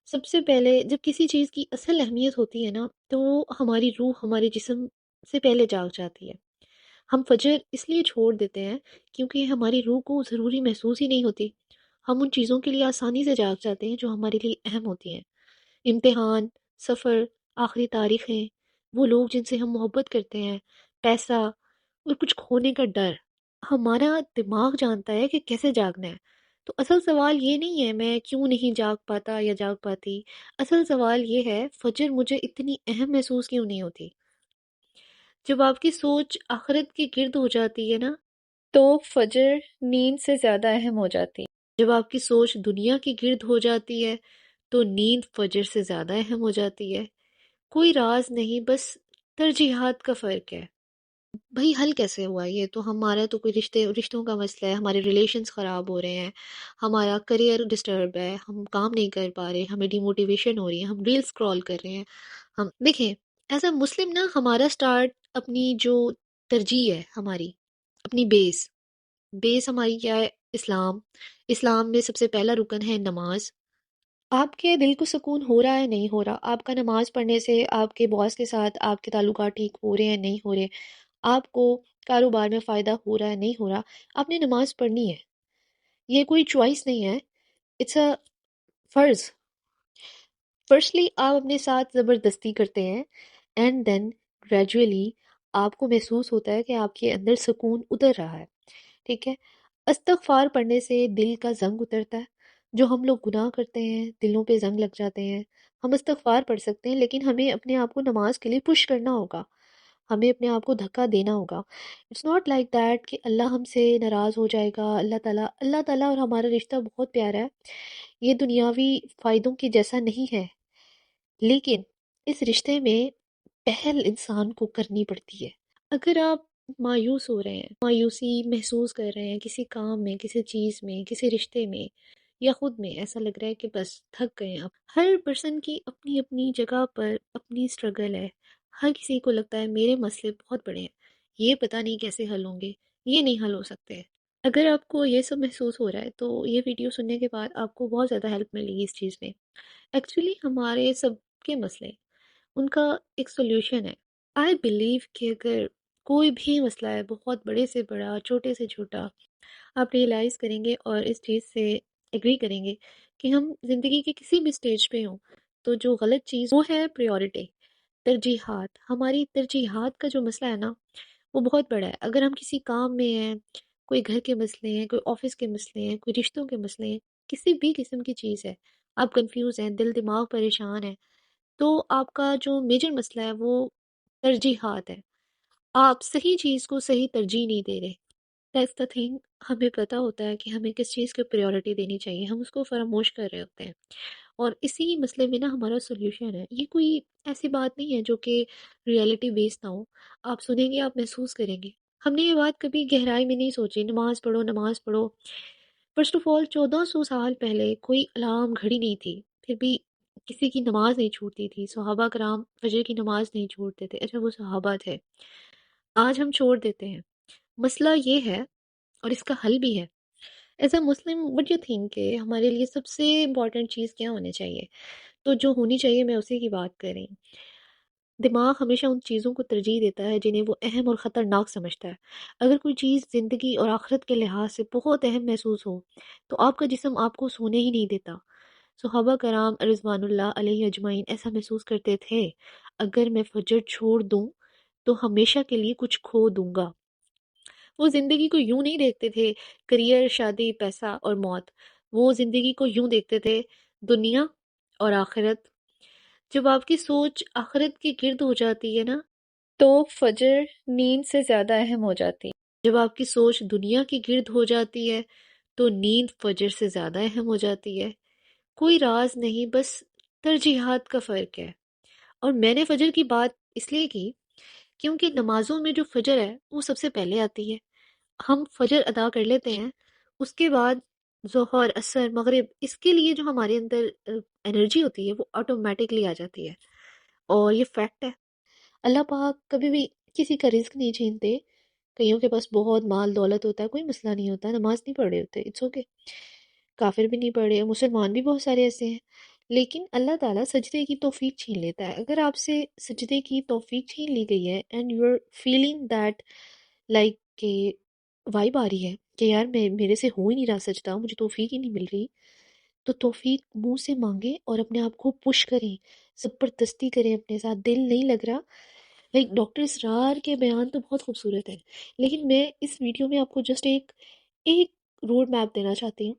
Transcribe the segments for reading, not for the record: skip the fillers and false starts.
سب سے پہلے جب کسی چیز کی اصل اہمیت ہوتی ہے نا، تو ہماری روح ہمارے جسم سے پہلے جاگ جاتی ہے۔ ہم فجر اس لیے چھوڑ دیتے ہیں کیونکہ ہماری روح کو ضروری محسوس ہی نہیں ہوتی۔ ہم ان چیزوں کے لیے آسانی سے جاگ جاتے ہیں جو ہمارے لیے اہم ہوتی ہیں: امتحان، سفر، آخری تاریخیں، وہ لوگ جن سے ہم محبت کرتے ہیں، پیسہ اور کچھ کھونے کا ڈر۔ ہمارا دماغ جانتا ہے کہ کیسے جاگنا ہے۔ تو اصل سوال یہ نہیں ہے میں کیوں نہیں جاگ پاتا یا جاگ پاتی، اصل سوال یہ ہے فجر مجھے اتنی اہم محسوس کیوں نہیں ہوتی۔ جب آپ کی سوچ آخرت کے گرد ہو جاتی ہے نا، تو فجر نیند سے زیادہ اہم ہو جاتی ہے۔ جب آپ کی سوچ دنیا کے گرد ہو جاتی ہے تو نیند فجر سے زیادہ اہم ہو جاتی ہے۔ کوئی راز نہیں، بس ترجیحات کا فرق ہے۔ بھائی حل کیسے ہوا یہ؟ تو ہمارا تو کوئی رشتوں کا مسئلہ ہے، ہمارے ریلیشنز خراب ہو رہے ہیں، ہمارا کریئر ڈسٹرب ہے، ہم کام نہیں کر پا رہے، ہمیں ڈی موٹیویشن ہو رہی ہے، ہم ریل اسکرال کر رہے ہیں۔ ہم دیکھیں، ایز اے مسلم نا، ہمارا سٹارٹ اپنی جو ترجیح ہے، ہماری اپنی بیس ہماری کیا ہے؟ اسلام۔ اسلام میں سب سے پہلا رکن ہے نماز۔ آپ کے دل کو سکون ہو رہا ہے نہیں ہو رہا، آپ کا نماز پڑھنے سے آپ کے باس کے ساتھ آپ کے تعلقات ٹھیک ہو رہے ہیں نہیں ہو رہے، آپ کو کاروبار میں فائدہ ہو رہا ہے نہیں ہو رہا، آپ نے نماز پڑھنی ہے۔ یہ کوئی چوائس نہیں ہے، اٹس اے فرض۔ فرسٹلی آپ اپنے ساتھ زبردستی کرتے ہیں، اینڈ دین گریجولی آپ کو محسوس ہوتا ہے کہ آپ کے اندر سکون اتر رہا ہے۔ ٹھیک ہے؟ استغفار پڑھنے سے دل کا زنگ اترتا ہے۔ جو ہم لوگ گناہ کرتے ہیں دلوں پہ زنگ لگ جاتے ہیں۔ ہم استغفار پڑھ سکتے ہیں لیکن ہمیں اپنے آپ کو نماز کے لیے پش کرنا ہوگا، ہمیں اپنے آپ کو دھکا دینا ہوگا۔ اٹس ناٹ لائک دیٹ کہ اللہ ہم سے ناراض ہو جائے گا۔ اللہ تعالیٰ اور ہمارا رشتہ بہت پیارا ہے، یہ دنیاوی فائدوں کے جیسا نہیں ہے، لیکن اس رشتے میں پہل انسان کو کرنی پڑتی ہے۔ اگر آپ مایوس ہو رہے ہیں، مایوسی محسوس کر رہے ہیں کسی کام میں، کسی چیز میں، کسی رشتے میں، یا خود میں ایسا لگ رہا ہے کہ بس تھک گئے ہیں آپ، ہر پرسن کی اپنی اپنی جگہ پر اپنی اسٹرگل ہے۔ ہر کسی کو لگتا ہے میرے مسئلے بہت بڑے ہیں، یہ پتہ نہیں کیسے حل ہوں گے، یہ نہیں حل ہو سکتے۔ اگر آپ کو یہ سب محسوس ہو رہا ہے تو یہ ویڈیو سننے کے بعد آپ کو بہت زیادہ ہیلپ ملے گی اس چیز میں۔ ایکچولی ہمارے سب کے مسئلے، ان کا ایک سولوشن ہے۔ آئی بلیو کہ اگر کوئی بھی مسئلہ ہے، بہت بڑے سے بڑا، چھوٹے سے چھوٹا، آپ ریئلائز کریں گے اور اس چیز سے ایگری کریں گے کہ ہم زندگی کے کسی بھی سٹیج پہ ہوں، تو جو غلط چیز وہ ہے پریورٹی، ترجیحات۔ ہماری ترجیحات کا جو مسئلہ ہے نا، وہ بہت بڑا ہے۔ اگر ہم کسی کام میں ہیں، کوئی گھر کے مسئلے ہیں، کوئی آفس کے مسئلے ہیں، کوئی رشتوں کے مسئلے ہیں، کسی بھی قسم کی چیز ہے، آپ کنفیوز ہیں، دل دماغ پریشان ہے، تو آپ کا جو میجر مسئلہ ہے وہ ترجیحات ہے۔ آپ صحیح چیز کو صحیح ترجیح نہیں دے رہے۔ That's the thing. ہمیں پتہ ہوتا ہے کہ ہمیں کس چیز کو پریورٹی دینی چاہیے، ہم اس کو فراموش کر رہے ہوتے ہیں، اور اسی مسئلے میں نا ہمارا سولوشن ہے۔ یہ کوئی ایسی بات نہیں ہے جو کہ ریئلٹی بیس نہ ہو، آپ سنیں گے، آپ محسوس کریں گے۔ ہم نے یہ بات کبھی گہرائی میں نہیں سوچی، نماز پڑھو نماز پڑھو۔ فرسٹ آف آل 1400 سال پہلے کوئی الارم گھڑی نہیں تھی، پھر بھی کسی کی نماز نہیں چھوٹتی تھی۔ صحابہ کرام فجر کی نماز نہیں چھوڑتے تھے، اچھا وہ صحابہ تھے، آج ہم چھوڑ دیتے ہیں۔ مسئلہ یہ ہے، اور اس کا حل بھی ہے۔ As a Muslim what you think کہ ہمارے لیے سب سے امپورٹنٹ چیز کیا ہونی چاہیے؟ تو جو ہونی چاہیے میں اسی کی بات کر رہی ہوں۔ دماغ ہمیشہ ان چیزوں کو ترجیح دیتا ہے جنہیں وہ اہم اور خطرناک سمجھتا ہے۔ اگر کوئی چیز زندگی اور آخرت کے لحاظ سے بہت اہم محسوس ہو تو آپ کا جسم آپ کو سونے ہی نہیں دیتا۔ صحابہ کرام رضوان اللہ علیہ اجمعین ایسا محسوس کرتے تھے، اگر میں فجر چھوڑ دوں تو ہمیشہ کے لیے کچھ کھو دوں گا۔ وہ زندگی کو یوں نہیں دیکھتے تھے کریئر، شادی، پیسہ اور موت، وہ زندگی کو یوں دیکھتے تھے دنیا اور آخرت۔ جب آپ کی سوچ آخرت کے گرد ہو جاتی ہے نا، تو فجر نیند سے زیادہ اہم ہو جاتی ہے۔ جب آپ کی سوچ دنیا کے گرد ہو جاتی ہے تو نیند فجر سے زیادہ اہم ہو جاتی ہے۔ کوئی راز نہیں، بس ترجیحات کا فرق ہے۔ اور میں نے فجر کی بات اس لیے کی کیونکہ نمازوں میں جو فجر ہے وہ سب سے پہلے آتی ہے۔ ہم فجر ادا کر لیتے ہیں، اس کے بعد ظہر، عصر، مغرب، اس کے لیے جو ہمارے اندر انرجی ہوتی ہے وہ آٹومیٹکلی آ جاتی ہے، اور یہ فیکٹ ہے۔ اللہ پاک کبھی بھی کسی کا رزق نہیں چھینتے۔ کئیوں کے پاس بہت مال دولت ہوتا ہے، کوئی مسئلہ نہیں ہوتا، نماز نہیں پڑھ رہے ہوتے، اٹس اوکے، کافر بھی نہیں پڑھ رہے، مسلمان بھی بہت سارے ایسے ہیں، لیکن اللہ تعالیٰ سجدے کی توفیق چھین لیتا ہے. اگر آپ سے سجدے کی توفیق چھین لی گئی ہے and you are feeling that like کہ وائب آ رہی ہے کہ یار میرے سے ہو ہی نہیں رہا سجدہ، مجھے توفیق ہی نہیں مل رہی، تو توفیق منہ سے مانگیں اور اپنے آپ کو پش کریں، زبردستی کریں، اپنے ساتھ دل نہیں لگ رہا. لائک ڈاکٹر اسرار کے بیان تو بہت خوبصورت ہے، لیکن میں اس ویڈیو میں آپ کو جسٹ ایک روڈ میپ دینا چاہتی ہوں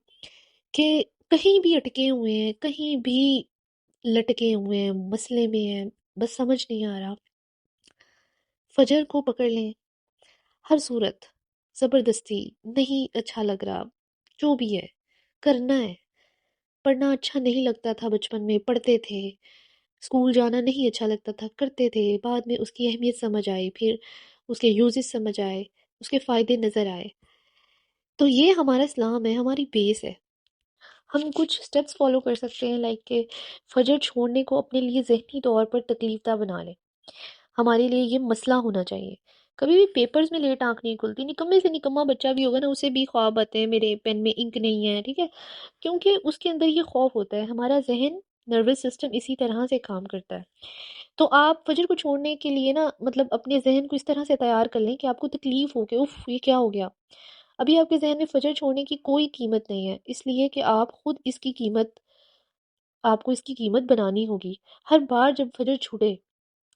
کہ کہیں بھی اٹکے ہوئے ہیں، کہیں بھی لٹکے ہوئے ہیں، مسئلے میں ہیں، بس سمجھ نہیں آ رہا، فجر کو پکڑ لیں. ہر صورت زبردستی نہیں اچھا لگ رہا، جو بھی ہے کرنا ہے. پڑھنا اچھا نہیں لگتا تھا بچپن میں، پڑھتے تھے. اسکول جانا نہیں اچھا لگتا تھا، کرتے تھے. بعد میں اس کی اہمیت سمجھ آئی، پھر اس کے یوزز سمجھ آئے، اس کے فائدے نظر آئے. تو یہ ہمارا اسلام ہے، ہماری بیس ہے. ہم کچھ سٹیپس فالو کر سکتے ہیں، لائک کہ فجر چھوڑنے کو اپنے لیے ذہنی طور پر تکلیف دہ بنا لیں. ہمارے لیے یہ مسئلہ ہونا چاہیے. کبھی بھی پیپرز میں لیٹ آنکھ نہیں کھلتی. نکمے سے نکما بچہ بھی ہوگا نا، اسے بھی خواب آتے ہیں میرے پین میں انک نہیں ہے، ٹھیک ہے، کیونکہ اس کے اندر یہ خوف ہوتا ہے. ہمارا ذہن، نروس سسٹم اسی طرح سے کام کرتا ہے. تو آپ فجر کو چھوڑنے کے لیے نا مطلب اپنے ذہن کو اس طرح سے تیار کر لیں کہ آپ کو تکلیف ہو کہ اف یہ کیا ہو گیا. ابھی آپ کے ذہن میں فجر چھوڑنے کی کوئی قیمت نہیں ہے، اس لیے کہ آپ خود اس کی قیمت، آپ کو اس کی قیمت بنانی ہوگی. ہر بار جب فجر چھوٹے،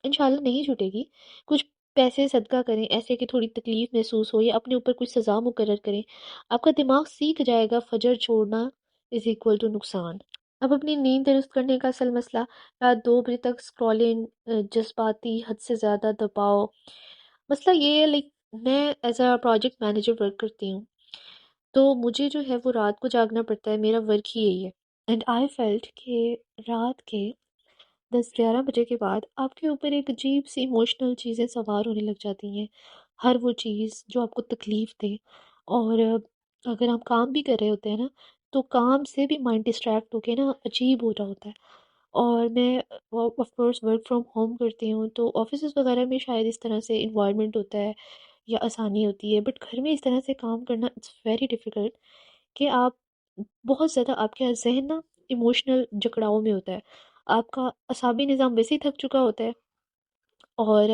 انشاءاللہ نہیں چھوٹے گی، کچھ پیسے صدقہ کریں ایسے کہ تھوڑی تکلیف محسوس ہو، یا اپنے اوپر کچھ سزا مقرر کریں. آپ کا دماغ سیکھ جائے گا فجر چھوڑنا از اکول ٹو نقصان. اب اپنی نیند درست کرنے کا اصل مسئلہ، رات 2 بجے تک اسکرولنگ، جذباتی حد سے زیادہ دباؤ. مسئلہ یہ ہے، لائک میں as a project manager work کرتی ہوں، تو مجھے جو ہے وہ رات کو جاگنا پڑتا ہے، میرا ورک ہی یہی ہے. اینڈ آئی فیلٹ کہ رات کے 10-11 بجے کے بعد آپ کے اوپر ایک عجیب سی ایموشنل چیزیں سوار ہونے لگ جاتی ہیں. ہر وہ چیز جو آپ کو تکلیف دے. اور اگر ہم کام بھی کر رہے ہوتے ہیں نا، تو کام سے بھی مائنڈ ڈسٹریکٹ ہو کے نا عجیب ہو رہا ہوتا ہے. اور میں of course work from home کرتی ہوں، تو آفیسز وغیرہ میں شاید اس طرح سے انوائرمنٹ ہوتا ہے یا آسانی ہوتی ہے، بٹ گھر میں اس طرح سے کام کرنا اٹس ویری ڈیفیکلٹ. کہ آپ بہت زیادہ، آپ کا ذہن نا ایموشنل جکڑاؤ میں ہوتا ہے، آپ کا اعصابی نظام ویسے ہی تھک چکا ہوتا ہے، اور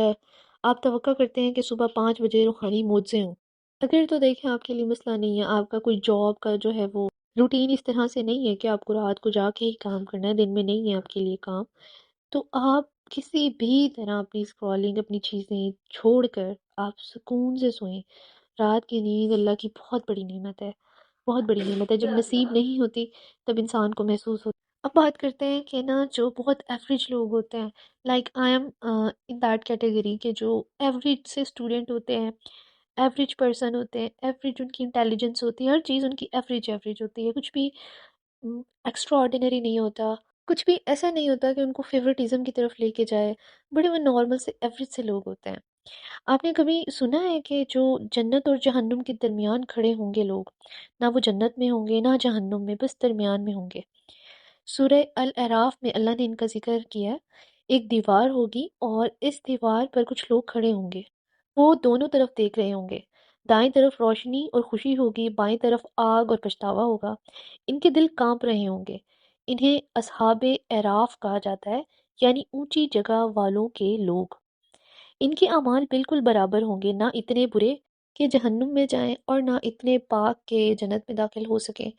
آپ توقع کرتے ہیں کہ صبح 5 بجے روحانی معجزے ہوں. اگر تو دیکھیں آپ کے لیے مسئلہ نہیں ہے، آپ کا کوئی جاب کا جو ہے وہ روٹین اس طرح سے نہیں ہے کہ آپ کو رات کو جا کے ہی کام کرنا ہے، دن میں نہیں ہے آپ کے لیے کام، تو آپ کسی بھی طرح اپنی اسکرولنگ، اپنی چیزیں چھوڑ کر آپ سکون سے سوئیں. رات کی نیند اللہ کی بہت بڑی نعمت ہے، بہت بڑی نعمت ہے. جب نصیب نہیں ہوتی تب انسان کو محسوس ہوتا. اب بات کرتے ہیں کہ نا جو بہت ایوریج لوگ ہوتے ہیں، like I am in that category, کہ جو ایوریج سے اسٹوڈنٹ ہوتے ہیں، ایوریج پرسن ہوتے ہیں، ایوریج ان کی انٹیلیجنس ہوتی ہے، ہر چیز ان کی ایوریج ایوریج ہوتی ہے. کچھ بھی ایکسٹرا آرڈینری نہیں ہوتا، کچھ بھی ایسا نہیں ہوتا کہ ان کو فیوریٹزم کی طرف لے کے جائے. بڑے وہ نارمل سے ایوریج سے لوگ ہوتے ہیں. آپ نے کبھی سنا ہے کہ جو جنت اور جہنم کے درمیان کھڑے ہوں گے لوگ، نہ وہ جنت میں ہوں گے نہ جہنم میں، بس درمیان میں ہوں گے. سورہ الاعراف میں اللہ نے ان کا ذکر کیا ہے. ایک دیوار ہوگی اور اس دیوار پر کچھ لوگ کھڑے ہوں گے، وہ دونوں طرف دیکھ رہے ہوں گے. دائیں طرف روشنی اور خوشی ہوگی، بائیں طرف آگ اور پچھتاوا ہوگا. ان کے دل کانپ رہے ہوں گے. انہیں اصحاب اعراف کہا جاتا ہے، یعنی اونچی جگہ والوں کے لوگ. ان کے اعمال بالکل برابر ہوں گے، نہ اتنے برے کہ جہنم میں جائیں اور نہ اتنے پاک کہ جنت میں داخل ہو سکیں.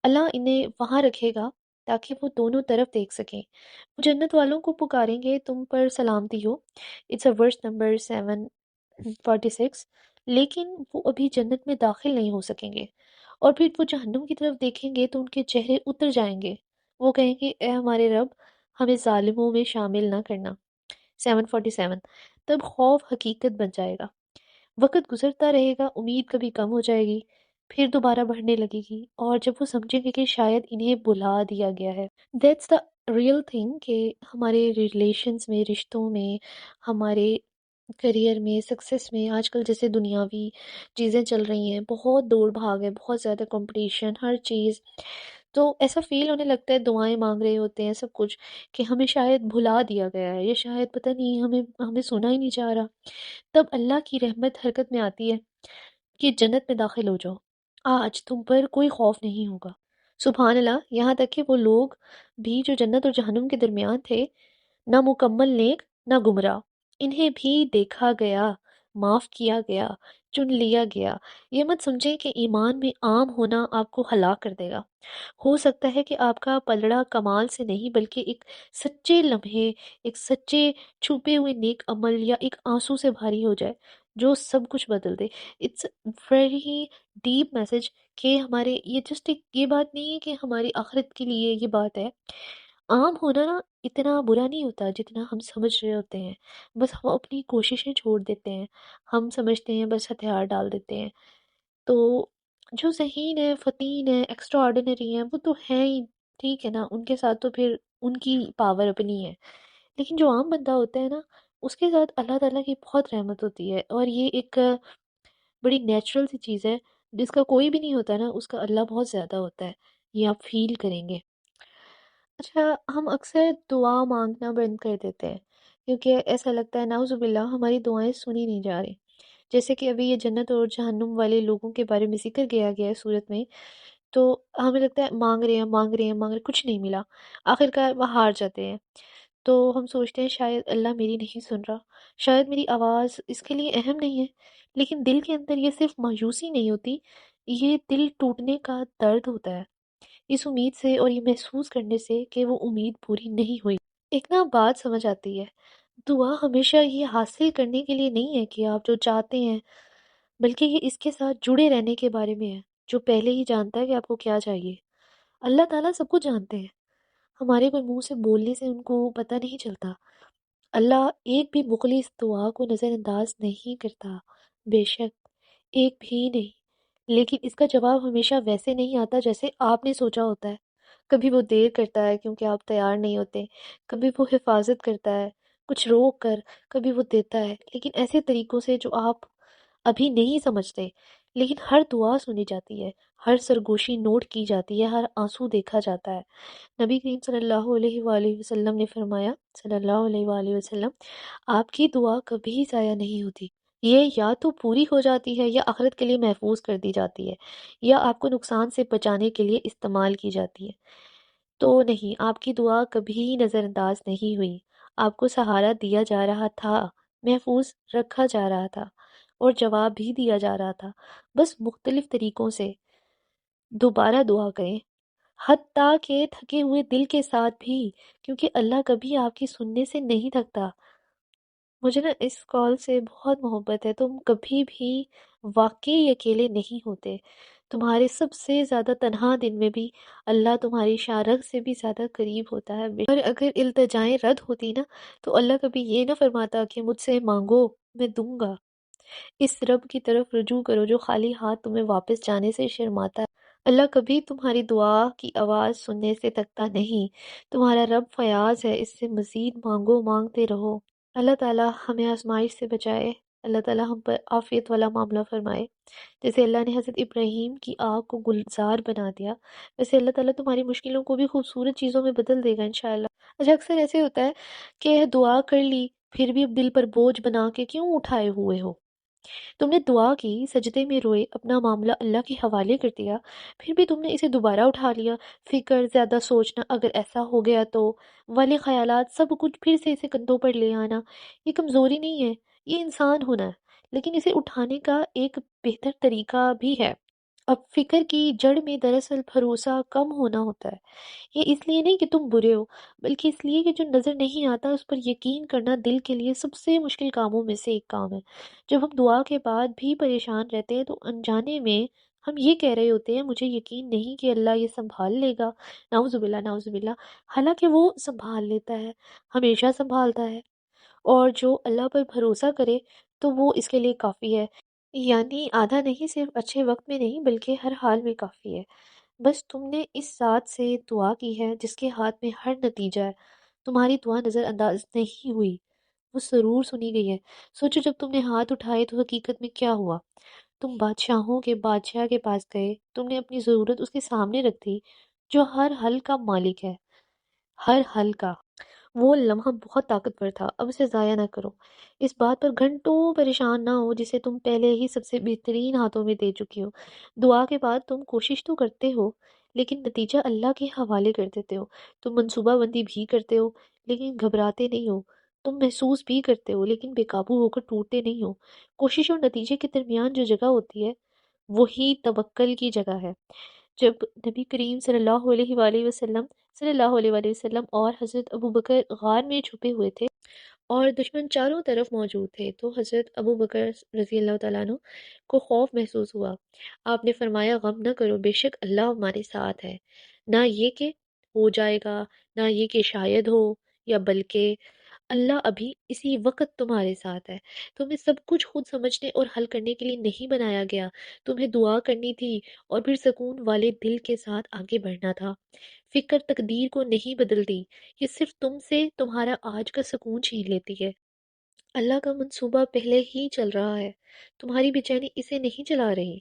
اللہ انہیں وہاں رکھے گا تاکہ وہ دونوں طرف دیکھ سکیں. وہ جنت والوں کو پکاریں گے، تم پر سلامتی ہو. It's a verse number 746. لیکن وہ ابھی جنت میں داخل نہیں ہو سکیں گے. اور پھر وہ جہنم کی طرف دیکھیں گے تو ان کے چہرے اتر جائیں گے. وہ کہیں گے اے ہمارے رب، ہمیں ظالموں میں شامل نہ کرنا. 747. تب خوف حقیقت بن جائے گا. وقت گزرتا رہے گا، امید کبھی کم ہو جائے گی، پھر دوبارہ بڑھنے لگے گی، اور جب وہ سمجھیں گے کہ شاید انہیں بھلا دیا گیا ہے. دیٹس دا ریئل تھنگ کہ ہمارے ریلیشنز میں، رشتوں میں، ہمارے کریئر میں، سکسیس میں، آج کل جیسے دنیاوی چیزیں چل رہی ہیں، بہت دوڑ بھاگ ہے، بہت زیادہ کمپٹیشن، ہر چیز. تو ایسا فیل ہونے لگتا ہے، دعائیں مانگ رہے ہوتے ہیں سب کچھ، کہ ہمیں شاید بھلا دیا گیا ہے، یا شاید پتہ نہیں ہمیں ہمیں سنا ہی نہیں جا رہا. تب اللہ کی رحمت حرکت میں آتی ہے کہ جنت میں داخل ہو جاؤ، آج تم پر کوئی خوف نہیں ہوگا. سبحان اللہ، یہاں تک کہ وہ لوگ بھی جو جنت اور جہنم کے درمیان تھے، نہ مکمل نیک نہ گمراہ، انہیں بھی دیکھا گیا، معاف کیا گیا، چن لیا گیا۔ یہ مت سمجھیں کہ ایمان میں عام ہونا آپ کو ہلاک کر دے گا۔ ہو سکتا ہے کہ آپ کا پلڑا کمال سے نہیں بلکہ ایک سچے لمحے، ایک سچے چھپے ہوئے نیک عمل یا ایک آنسو سے بھاری ہو جائے جو سب کچھ بدل دے۔ اٹس ویری ڈیپ میسج کہ ہمارے یہ جسٹ ایک یہ بات نہیں ہے کہ ہماری آخرت کے لیے یہ بات ہے۔ عام ہونا نا اتنا برا نہیں ہوتا جتنا ہم سمجھ رہے ہوتے ہیں۔ بس ہم اپنی کوششیں چھوڑ دیتے ہیں، ہم سمجھتے ہیں بس ہتھیار ڈال دیتے ہیں۔ تو جو ذہین ہے، فطین ہے، ایکسٹرا آرڈینری ہیں، وہ تو ہیں ہی، ٹھیک ہے نا، ان کے ساتھ تو پھر ان کی پاور اپنی ہے۔ لیکن جو عام بندہ ہوتا ہے نا، اس کے ساتھ اللہ تعالیٰ کی بہت رحمت ہوتی ہے، اور یہ ایک بڑی نیچرل سی چیز ہے۔ جس کا کوئی بھی نہیں ہوتا نا، اس کا اللہ بہت زیادہ ہوتا ہے، یہ آپ فیل کریں گے۔ اچھا، ہم اکثر دعا مانگنا بند کر دیتے ہیں کیونکہ ایسا لگتا ہے نعوذ باللہ ہماری دعائیں سنی نہیں جا رہی۔ جیسے کہ ابھی یہ جنت اور جہنم والے لوگوں کے بارے میں ذکر کیا گیا ہے سورت میں، تو ہمیں لگتا ہے مانگ رہے ہیں مانگ رہے ہیں مانگ رہے ہیں، کچھ نہیں ملا، آخر کار وہ ہار جاتے ہیں۔ تو ہم سوچتے ہیں شاید اللہ میری نہیں سن رہا، شاید میری آواز اس کے لیے اہم نہیں ہے۔ لیکن دل کے اندر یہ صرف مایوسی نہیں ہوتی، یہ دل ٹوٹنے کا درد ہوتا ہے، اس امید سے اور یہ محسوس کرنے سے کہ وہ امید پوری نہیں ہوئی۔ ایک نا بات سمجھ آتی ہے، دعا ہمیشہ یہ حاصل کرنے کے لیے نہیں ہے کہ آپ جو چاہتے ہیں، بلکہ یہ اس کے ساتھ جڑے رہنے کے بارے میں ہے، جو پہلے ہی جانتا ہے کہ آپ کو کیا چاہیے۔ اللہ تعالیٰ سب کچھ جانتے ہیں، ہمارے کوئی منہ سے بولنے سے ان کو پتہ نہیں چلتا۔ اللہ ایک بھی مخلص دعا کو نظر انداز نہیں کرتا، بے شک ایک بھی نہیں، لیکن اس کا جواب ہمیشہ ویسے نہیں آتا جیسے آپ نے سوچا ہوتا ہے۔ کبھی وہ دیر کرتا ہے کیونکہ آپ تیار نہیں ہوتے، کبھی وہ حفاظت کرتا ہے کچھ روک کر، کبھی وہ دیتا ہے لیکن ایسے طریقوں سے جو آپ ابھی نہیں سمجھتے۔ لیکن ہر دعا سنی جاتی ہے، ہر سرگوشی نوٹ کی جاتی ہے، ہر آنسو دیکھا جاتا ہے۔ نبی کریم صلی اللہ علیہ وآلہ وسلم نے فرمایا، صلی اللہ علیہ وآلہ وسلم، آپ کی دعا کبھی ضائع نہیں ہوتی، یہ یا تو پوری ہو جاتی ہے یا آخرت کے لیے محفوظ کر دی جاتی ہے، یا آپ کو نقصان سے بچانے کے لیے استعمال کی جاتی ہے۔ تو نہیں، آپ کی دعا کبھی نظر انداز نہیں ہوئی، آپ کو سہارا دیا جا رہا تھا، محفوظ رکھا جا رہا تھا، اور جواب بھی دیا جا رہا تھا، بس مختلف طریقوں سے۔ دوبارہ دعا کریں، حتیٰ کہ تھکے ہوئے دل کے ساتھ بھی، کیونکہ اللہ کبھی آپ کی سننے سے نہیں تھکتا۔ مجھے نا اس کال سے بہت محبت ہے، تم کبھی بھی واقعی اکیلے نہیں ہوتے، تمہارے سب سے زیادہ تنہا دن میں بھی اللہ تمہاری شارخ سے بھی زیادہ قریب ہوتا ہے۔ اور اگر التجائیں رد ہوتی نا، تو اللہ کبھی یہ نہ فرماتا کہ مجھ سے مانگو میں دوں گا۔ اس رب کی طرف رجوع کرو جو خالی ہاتھ تمہیں واپس جانے سے شرماتا ہے۔ اللہ کبھی تمہاری دعا کی آواز سننے سے تکتا نہیں، تمہارا رب فیاض ہے، اس سے مزید مانگو، مانگتے رہو۔ اللہ تعالیٰ ہمیں آزمائش سے بچائے، اللہ تعالیٰ ہم پر عافیت والا معاملہ فرمائے۔ جیسے اللہ نے حضرت ابراہیم کی آگ کو گلزار بنا دیا، ویسے اللہ تعالیٰ تمہاری مشکلوں کو بھی خوبصورت چیزوں میں بدل دے گا انشاءاللہ۔ اچھا، اکثر ایسے ہوتا ہے کہ دعا کر لی پھر بھی اب دل پر بوجھ بنا کے کیوں اٹھائے ہوئے ہو؟ تم نے دعا کی، سجدے میں روئے، اپنا معاملہ اللہ کے حوالے کر دیا، پھر بھی تم نے اسے دوبارہ اٹھا لیا۔ فکر، زیادہ سوچنا، اگر ایسا ہو گیا تو والے خیالات، سب کچھ پھر سے اسے کندھوں پر لے آنا، یہ کمزوری نہیں ہے، یہ انسان ہونا ہے۔ لیکن اسے اٹھانے کا ایک بہتر طریقہ بھی ہے۔ اب فکر کی جڑ میں دراصل بھروسہ کم ہونا ہوتا ہے۔ یہ اس لیے نہیں کہ تم برے ہو، بلکہ اس لیے کہ جو نظر نہیں آتا اس پر یقین کرنا دل کے لیے سب سے مشکل کاموں میں سے ایک کام ہے۔ جب ہم دعا کے بعد بھی پریشان رہتے ہیں تو انجانے میں ہم یہ کہہ رہے ہوتے ہیں مجھے یقین نہیں کہ اللہ یہ سنبھال لے گا، نعوذ باللہ نعوذ باللہ، حالانکہ وہ سنبھال لیتا ہے، ہمیشہ سنبھالتا ہے، اور جو اللہ پر بھروسہ کرے تو وہ اس کے لیے کافی ہے۔ یعنی آدھا نہیں، صرف اچھے وقت میں نہیں بلکہ ہر حال میں کافی ہے۔ بس تم نے اس ذات سے دعا کی ہے جس کے ہاتھ میں ہر نتیجہ ہے، تمہاری دعا نظر انداز نہیں ہوئی، وہ ضرور سنی گئی ہے۔ سوچو جب تم نے ہاتھ اٹھائے تو حقیقت میں کیا ہوا؟ تم بادشاہوں کے بادشاہ کے پاس گئے، تم نے اپنی ضرورت اس کے سامنے رکھ دی جو ہر حل کا مالک ہے، ہر حل کا۔ وہ لمحہ بہت طاقتور تھا، اب اسے ضائع نہ کرو۔ اس بات پر گھنٹوں پریشان نہ ہو جسے تم پہلے ہی سب سے بہترین ہاتھوں میں دے چکی ہو۔ دعا کے بعد تم کوشش تو کرتے ہو، لیکن نتیجہ اللہ کے حوالے کر دیتے ہو۔ تم منصوبہ بندی بھی کرتے ہو لیکن گھبراتے نہیں ہو۔ تم محسوس بھی کرتے ہو لیکن بے قابو ہو کر ٹوٹتے نہیں ہو۔ کوشش اور نتیجے کے درمیان جو جگہ ہوتی ہے وہی توکل کی جگہ ہے۔ جب نبی کریم صلی اللہ علیہ وآلہ وسلم اور حضرت ابوبکر غار میں چھپے ہوئے تھے اور دشمن چاروں طرف موجود تھے تو حضرت ابوبکر رضی اللہ تعالیٰ عنہ کو خوف محسوس ہوا۔ آپ نے فرمایا غم نہ کرو، بے شک اللہ ہمارے ساتھ ہے، نہ یہ کہ ہو جائے گا، نہ یہ کہ شاید ہو، یا بلکہ اللہ ابھی اسی وقت تمہارے ساتھ ہے۔ تمہیں سب کچھ خود سمجھنے اور حل کرنے کے لیے نہیں بنایا گیا، تمہیں دعا کرنی تھی اور پھر سکون والے دل کے ساتھ آگے بڑھنا تھا۔ فکر تقدیر کو نہیں بدلتی، یہ صرف تم سے تمہارا آج کا سکون چھین لیتی ہے۔ اللہ کا منصوبہ پہلے ہی چل رہا ہے، تمہاری بے چینی اسے نہیں چلا رہی۔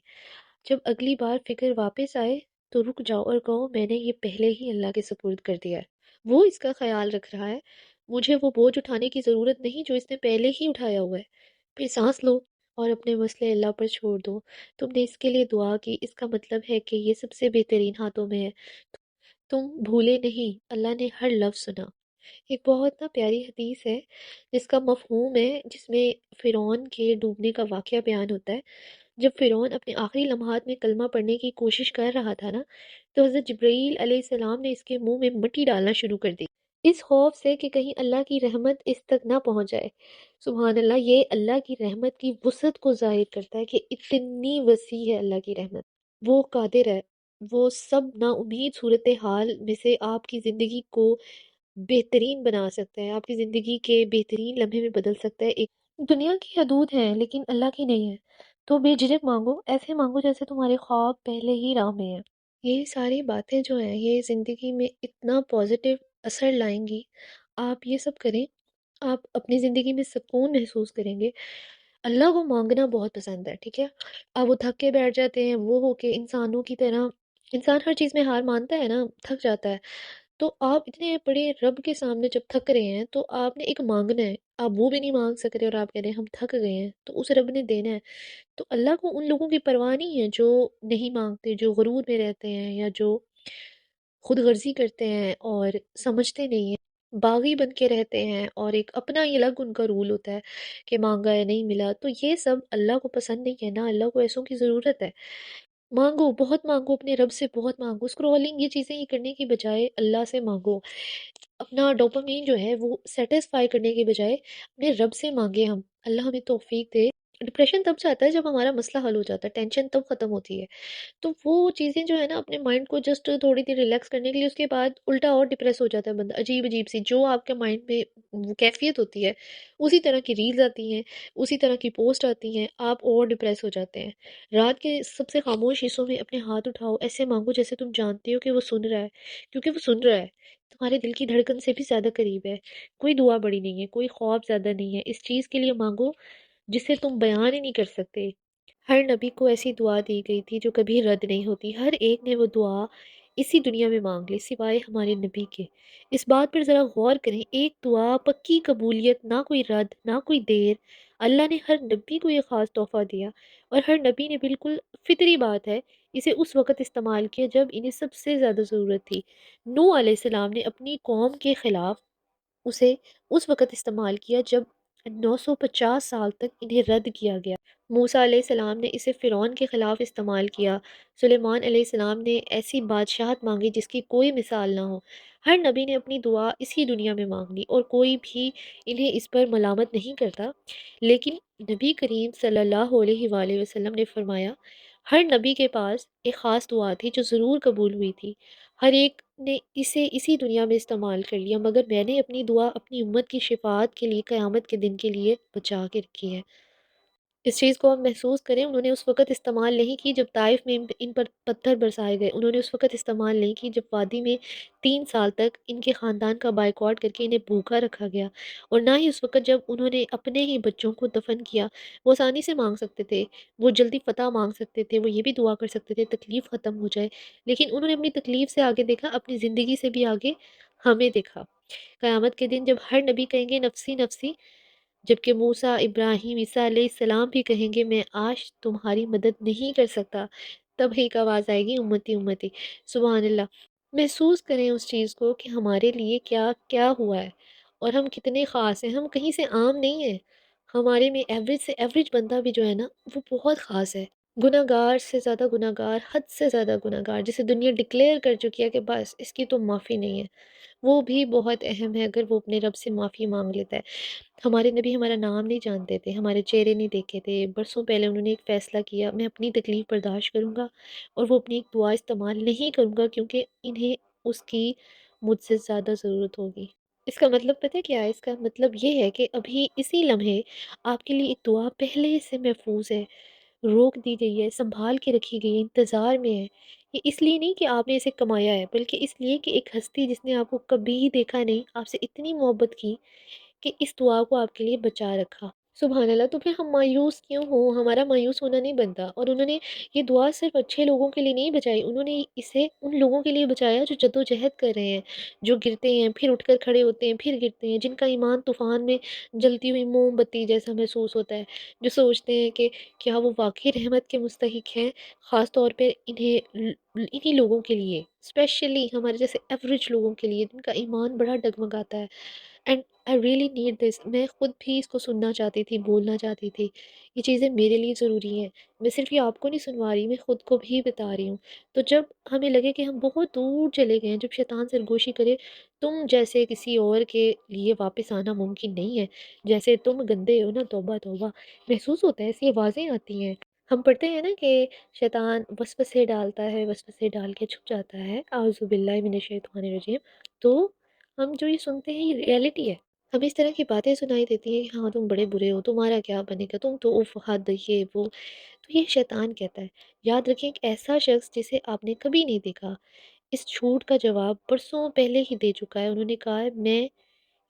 جب اگلی بار فکر واپس آئے تو رک جاؤ اور کہو میں نے یہ پہلے ہی اللہ کے سپرد کر دیا ہے، وہ اس کا خیال رکھ رہا ہے، مجھے وہ بوجھ اٹھانے کی ضرورت نہیں جو اس نے پہلے ہی اٹھایا ہوا ہے۔ پھر سانس لو اور اپنے مسئلے اللہ پر چھوڑ دو۔ تم نے اس کے لیے دعا کی، اس کا مطلب ہے کہ یہ سب سے بہترین ہاتھوں میں ہے۔ تم بھولے نہیں، اللہ نے ہر لفظ سنا۔ ایک بہت نا پیاری حدیث ہے جس کا مفہوم ہے، جس میں فرعون کے ڈوبنے کا واقعہ بیان ہوتا ہے۔ جب فرعون اپنے آخری لمحات میں کلمہ پڑھنے کی کوشش کر رہا تھا نا، تو حضرت جبرائیل علیہ السلام نے اس کے منہ میں مٹی ڈالنا شروع کر دی، اس خوف سے کہ کہیں اللہ کی رحمت اس تک نہ پہنچ جائے۔ سبحان اللہ، یہ اللہ کی رحمت کی وسعت کو ظاہر کرتا ہے کہ اتنی وسیع ہے اللہ کی رحمت۔ وہ قادر ہے، وہ سب نا امید صورتحال میں سے آپ کی زندگی کو بہترین بنا سکتا ہے، آپ کی زندگی کے بہترین لمحے میں بدل سکتا ہے۔ ایک دنیا کی حدود ہیں لیکن اللہ کی نہیں ہے، تو بے جھجک مانگو، ایسے مانگو جیسے تمہارے خواب پہلے ہی راہ میں ہیں۔ یہ ساری باتیں جو ہیں یہ زندگی میں اتنا پازیٹیو اثر لائیں گی، آپ یہ سب کریں، آپ اپنی زندگی میں سکون محسوس کریں گے۔ اللہ کو مانگنا بہت پسند ہے، ٹھیک ہے؟ اب وہ تھک کے بیٹھ جاتے ہیں، وہ ہو کے انسانوں کی طرح، انسان ہر چیز میں ہار مانتا ہے نا، تھک جاتا ہے، تو آپ اتنے بڑے رب کے سامنے جب تھک رہے ہیں تو آپ نے ایک مانگنا ہے، آپ وہ بھی نہیں مانگ سک رہے اور آپ کہہ رہے ہیں ہم تھک گئے ہیں تو اس رب نے دینا ہے۔ تو اللہ کو ان لوگوں کی پرواہ نہیں ہے جو نہیں مانگتے، جو غرور میں رہتے ہیں یا جو خود غرضی کرتے ہیں اور سمجھتے نہیں ہیں، باغی بن کے رہتے ہیں اور ایک اپنا ہی الگ ان کا رول ہوتا ہے کہ مانگا ہے نہیں ملا، تو یہ سب اللہ کو پسند نہیں ہے نا، اللہ کو ایسوں کی ضرورت ہے۔ مانگو، بہت مانگو، اپنے رب سے بہت مانگو، اسکرولنگ یہ چیزیں یہ کرنے کی بجائے اللہ سے مانگو، اپنا ڈوپامین جو ہے وہ سیٹسفائی کرنے کے بجائے اپنے رب سے مانگے ہم، اللہ ہمیں توفیق دے۔ ڈپریشن تب جاتا ہے جب ہمارا مسئلہ حل ہو جاتا ہے، ٹینشن تب ختم ہوتی ہے، تو وہ چیزیں جو ہے نا اپنے مائنڈ کو جسٹ تھوڑی دیر ریلیکس کرنے کے لیے، اس کے بعد الٹا اور ڈپریس ہو جاتا ہے بندہ، عجیب عجیب سی جو آپ کے مائنڈ میں وہ کیفیت ہوتی ہے اسی طرح کی ریلز آتی ہیں، اسی طرح کی پوسٹ آتی ہیں، آپ اور ڈپریس ہو جاتے ہیں۔ رات کے سب سے خاموش حصوں میں اپنے ہاتھ اٹھاؤ، ایسے مانگو جیسے تم جانتے ہو کہ وہ سن رہا ہے، کیونکہ وہ سن رہا ہے، تمہارے دل کی دھڑکن سے بھی زیادہ قریب ہے۔ کوئی دعا بڑی نہیں ہے، کوئی خواب زیادہ نہیں ہے، اس چیز کے لیے مانگو جسے تم بیان ہی نہیں کر سکتے۔ ہر نبی کو ایسی دعا دی گئی تھی جو کبھی رد نہیں ہوتی، ہر ایک نے وہ دعا اسی دنیا میں مانگ لی سوائے ہمارے نبی کے۔ اس بات پر ذرا غور کریں، ایک دعا پکی قبولیت، نہ کوئی رد نہ کوئی دیر۔ اللہ نے ہر نبی کو یہ خاص تحفہ دیا اور ہر نبی نے، بالکل فطری بات ہے، اسے اس وقت استعمال کیا جب انہیں سب سے زیادہ ضرورت تھی۔ نوح علیہ السلام نے اپنی قوم کے خلاف اسے اس وقت استعمال کیا جب 950 سال تک انہیں رد کیا گیا۔ موسیٰ علیہ السلام نے اسے فرعون کے خلاف استعمال کیا۔ سلیمان علیہ السلام نے ایسی بادشاہت مانگی جس کی کوئی مثال نہ ہو۔ ہر نبی نے اپنی دعا اسی دنیا میں مانگ لی اور کوئی بھی انہیں اس پر ملامت نہیں کرتا، لیکن نبی کریم صلی اللہ علیہ وآلہ وسلم نے فرمایا ہر نبی کے پاس ایک خاص دعا تھی جو ضرور قبول ہوئی تھی، ہر ایک نے اسے اسی دنیا میں استعمال کر لیا، مگر میں نے اپنی دعا اپنی امت کی شفاعت کے لیے قیامت کے دن کے لیے بچا کے رکھی ہے۔ اس چیز کو ہم محسوس کریں، انہوں نے اس وقت استعمال نہیں کی جب طائف میں ان پر پتھر برسائے گئے، انہوں نے اس وقت استعمال نہیں کی جب وادی میں 3 سال تک ان کے خاندان کا بائیکاٹ کر کے انہیں بھوکا رکھا گیا، اور نہ ہی اس وقت جب انہوں نے اپنے ہی بچوں کو دفن کیا۔ وہ آسانی سے مانگ سکتے تھے، وہ جلدی فتح مانگ سکتے تھے، وہ یہ بھی دعا کر سکتے تھے تکلیف ختم ہو جائے، لیکن انہوں نے اپنی تکلیف سے آگے دیکھا، اپنی زندگی سے بھی آگے ہمیں دیکھا۔ قیامت کے دن جب ہر نبی کہیں گے نفسی نفسی، جبکہ موسیٰ، ابراہیم، عیسیٰ علیہ السلام بھی کہیں گے میں آج تمہاری مدد نہیں کر سکتا، تب ایک آواز آئے گی امتی امتی. سبحان اللہ. محسوس کریں اس چیز کو کہ ہمارے لیے کیا کیا ہوا ہے اور ہم کتنے خاص ہیں. ہم کہیں سے عام نہیں ہیں. ہمارے میں ایوریج سے ایوریج بندہ بھی جو ہے نا وہ بہت خاص ہے. گناہ گار سے زیادہ گناہ گار، حد سے زیادہ گناہ گار، جسے دنیا ڈکلیئر کر چکی ہے کہ بس اس کی تو معافی نہیں ہے، وہ بھی بہت اہم ہے اگر وہ اپنے رب سے معافی مانگ لیتا ہے. ہمارے نبی ہمارا نام نہیں جانتے تھے، ہمارے چہرے نہیں دیکھے تھے. برسوں پہلے انہوں نے ایک فیصلہ کیا، میں اپنی تکلیف برداشت کروں گا اور وہ اپنی ایک دعا استعمال نہیں کروں گا کیونکہ انہیں اس کی مجھ سے زیادہ ضرورت ہوگی. اس کا مطلب پتہ کیا ہے؟ اس کا مطلب یہ ہے کہ ابھی اسی لمحے آپ کے لیے ایک دعا پہلے سے محفوظ ہے، روک دی گئی ہے، سنبھال کے رکھی گئی ہے، انتظار میں ہے. یہ اس لیے نہیں کہ آپ نے اسے کمایا ہے، بلکہ اس لیے کہ ایک ہستی جس نے آپ کو کبھی دیکھا نہیں، آپ سے اتنی محبت کی کہ اس دعا کو آپ کے لیے بچا رکھا. سبحان اللہ. تو پھر ہم مایوس کیوں ہوں؟ ہمارا مایوس ہونا نہیں بنتا. اور انہوں نے یہ دعا صرف اچھے لوگوں کے لیے نہیں بچائی، انہوں نے اسے ان لوگوں کے لیے بچایا جو جدوجہد کر رہے ہیں، جو گرتے ہیں پھر اٹھ کر کھڑے ہوتے ہیں پھر گرتے ہیں، جن کا ایمان طوفان میں جلتی ہوئی موم بتی جیسا محسوس ہوتا ہے، جو سوچتے ہیں کہ کیا وہ واقعی رحمت کے مستحق ہیں. خاص طور پہ انہی لوگوں کے لیے، اسپیشلی ہمارے جیسے ایوریج لوگوں کے لیے جن کا ایمان بڑا ڈگمگاتا ہے. And I really need this. میں خود بھی اس کو سننا چاہتی تھی، بولنا چاہتی تھی. یہ چیزیں میرے لیے ضروری ہیں. میں صرف یہ آپ کو نہیں سنوا رہی، میں خود کو بھی بتا رہی ہوں. تو جب ہمیں لگے کہ ہم بہت دور چلے گئے ہیں، جب شیطان سرگوشی کرے تم جیسے کسی اور کے لیے واپس آنا ممکن نہیں ہے، جیسے تم گندے ہو نا، توبہ توبہ محسوس ہوتا ہے، ایسی آوازیں آتی ہیں. ہم پڑھتے ہیں نا کہ شیطان وسوسے ڈالتا ہے، وسوسے ڈال کے چھپ جاتا ہے. اعوذ باللہ من الشیطان الرجیم. تو ہم جو یہ سنتے ہیں یہ ریئلٹی ہے. ہمیں اس طرح کی باتیں سنائی دیتی ہیں کہ ہاں تم بڑے برے ہو، تمہارا کیا بنے گا، تم تو اف حد یہ وہ. تو یہ شیطان کہتا ہے. یاد رکھیں ایک ایسا شخص جسے آپ نے کبھی نہیں دیکھا اس جھوٹ کا جواب برسوں پہلے ہی دے چکا ہے. انہوں نے کہا ہے میں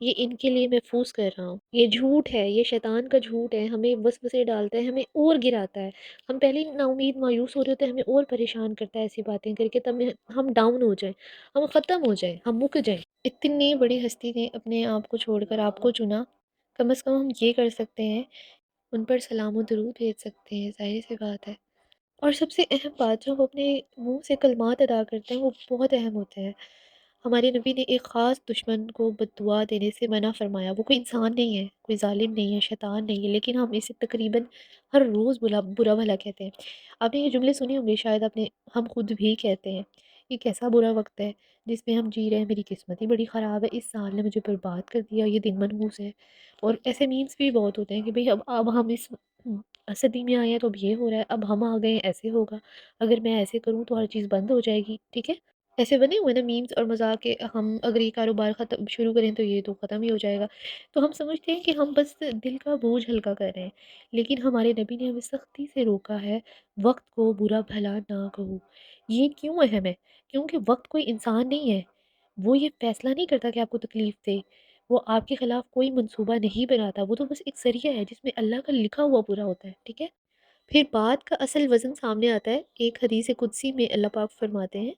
یہ ان کے لیے محفوظ کر رہا ہوں. یہ جھوٹ ہے، یہ شیطان کا جھوٹ ہے. ہمیں وسوسے ڈالتا ہے، ہمیں اور گراتا ہے. ہم پہلے ہی نا امید مایوس ہو رہے ہوتے ہیں، ہمیں اور پریشان کرتا ہے ایسی باتیں کر کے، تب ہم ڈاؤن ہو جائیں، ہم ختم ہو جائیں، ہم مک جائیں. اتنی بڑی ہستی نے اپنے آپ کو چھوڑ کر آپ کو چنا. کم از کم ہم یہ کر سکتے ہیں، ان پر سلام و درود بھیج سکتے ہیں، ظاہر سی بات ہے. اور سب سے اہم بات جو ہم اپنے منہ سے کلمات ادا کرتے ہیں وہ بہت اہم ہوتے ہیں. ہمارے نبی نے ایک خاص دشمن کو بددعا دینے سے منع فرمایا. وہ کوئی انسان نہیں ہے، کوئی ظالم نہیں ہے، شیطان نہیں ہے، لیکن ہم اسے تقریباً ہر روز برا بھلا کہتے ہیں. آپ نے یہ جملے سنے ہوں گے شاید، ہم خود بھی کہتے ہیں یہ کیسا برا وقت ہے جس میں ہم جی رہے ہیں، میری قسمت ہی بڑی خراب ہے، اس سال نے مجھے برباد کر دیا، یہ دن منحوس ہے. اور ایسے مینس بھی بہت ہوتے ہیں کہ بھئی اب ہم اس صدی میں آئے ہیں تو اب یہ ہو رہا ہے، اب ہم آ گئے ہیں ایسے ہوگا، اگر میں ایسے کروں تو ہر چیز بند ہو جائے گی. ٹھیک ہے، ایسے بنے ہوئے نا میمز اور مذاق کے، ہم اگر یہ کاروبار ختم شروع کریں تو یہ تو ختم ہی ہو جائے گا. تو ہم سمجھتے ہیں کہ ہم بس دل کا بوجھ ہلکا کر رہے ہیں، لیکن ہمارے نبی نے ہمیں سختی سے روکا ہے وقت کو برا بھلا نہ کہو. یہ کیوں اہم ہے؟ کیونکہ وقت کوئی انسان نہیں ہے. وہ یہ فیصلہ نہیں کرتا کہ آپ کو تکلیف دے، وہ آپ کے خلاف کوئی منصوبہ نہیں بناتا. وہ تو بس ایک ذریعہ ہے جس میں اللہ کا لکھا ہوا برا ہوتا ہے. ٹھیک ہے، پھر بات کا اصل وزن سامنے آتا ہے. ایک حدیث قدسی میں اللہ پاک فرماتے ہیں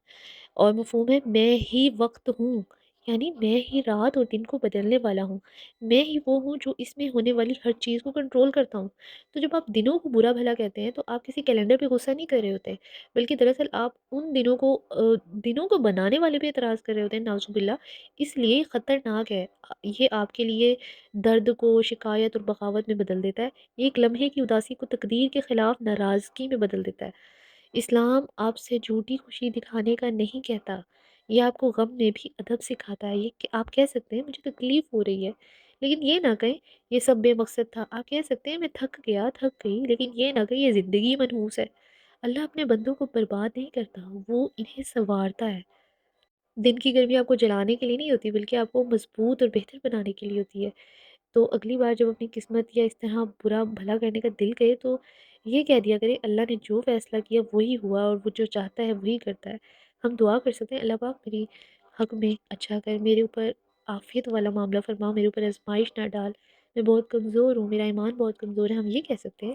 اور مفہوم ہے میں ہی وقت ہوں، یعنی میں ہی رات اور دن کو بدلنے والا ہوں. میں ہی وہ ہوں جو اس میں ہونے والی ہر چیز کو کنٹرول کرتا ہوں. تو جب آپ دنوں کو برا بھلا کہتے ہیں تو آپ کسی کیلنڈر پہ غصہ نہیں کر رہے ہوتے، بلکہ دراصل آپ ان دنوں کو بنانے والے پہ اعتراض کر رہے ہوتے ہیں، نعوذ باللہ. اس لیے خطرناک ہے. یہ آپ کے لیے درد کو شکایت اور بغاوت میں بدل دیتا ہے. ایک لمحے کی اداسی کو تقدیر کے خلاف ناراضگی میں بدل دیتا ہے. اسلام آپ سے جھوٹی خوشی دکھانے کا نہیں کہتا، یہ آپ کو غم میں بھی ادب سکھاتا ہے. یہ کہ آپ کہہ سکتے ہیں مجھے تکلیف ہو رہی ہے، لیکن یہ نہ کہیں یہ سب بے مقصد تھا. آپ کہہ سکتے ہیں میں تھک گیا تھک گئی، لیکن یہ نہ کہیں یہ زندگی منحوس ہے. اللہ اپنے بندوں کو برباد نہیں کرتا، وہ انہیں سنوارتا ہے. دن کی گرمی آپ کو جلانے کے لیے نہیں ہوتی، بلکہ آپ کو مضبوط اور بہتر بنانے کے لیے ہوتی ہے. تو اگلی بار جب اپنی قسمت یا اس طرح برا بھلا کرنے کا دل کرے تو یہ کہہ دیا کرے اللہ نے جو فیصلہ کیا وہی ہوا، اور وہ جو چاہتا ہے وہی کرتا ہے. ہم دعا کر سکتے ہیں اللہ پاک میری حق میں اچھا کر، میرے اوپر عافیت والا معاملہ فرما، میرے اوپر آزمائش نہ ڈال، میں بہت کمزور ہوں، میرا ایمان بہت کمزور ہے. ہم یہ کہہ سکتے ہیں.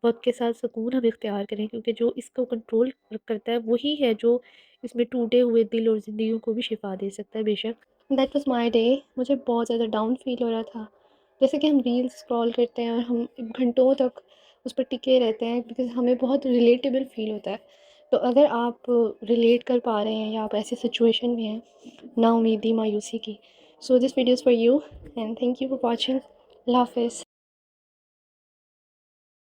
وقت کے ساتھ سکون ہم اختیار کریں، کیونکہ جو اس کو کنٹرول کرتا ہے وہی ہے جو اس میں ٹوٹے ہوئے دل اور زندگیوں کو بھی شفا دے سکتا ہے. بے شک دیٹ واز مائی ڈے. مجھے بہت زیادہ ڈاؤن فیل ہو رہا تھا. جیسے کہ ہم ریلس اسکرول کرتے ہیں اور ہم گھنٹوں تک اس پر ٹکے رہتے ہیں، بیکاز ہمیں بہت ریلیٹیبل فیل ہوتا ہے. تو اگر آپ ریلیٹ کر پا رہے ہیں یا آپ ایسی سچویشن میں ہیں نا امیدی مایوسی کی، so this videos for you and thank you for watching. اللہ حافظ.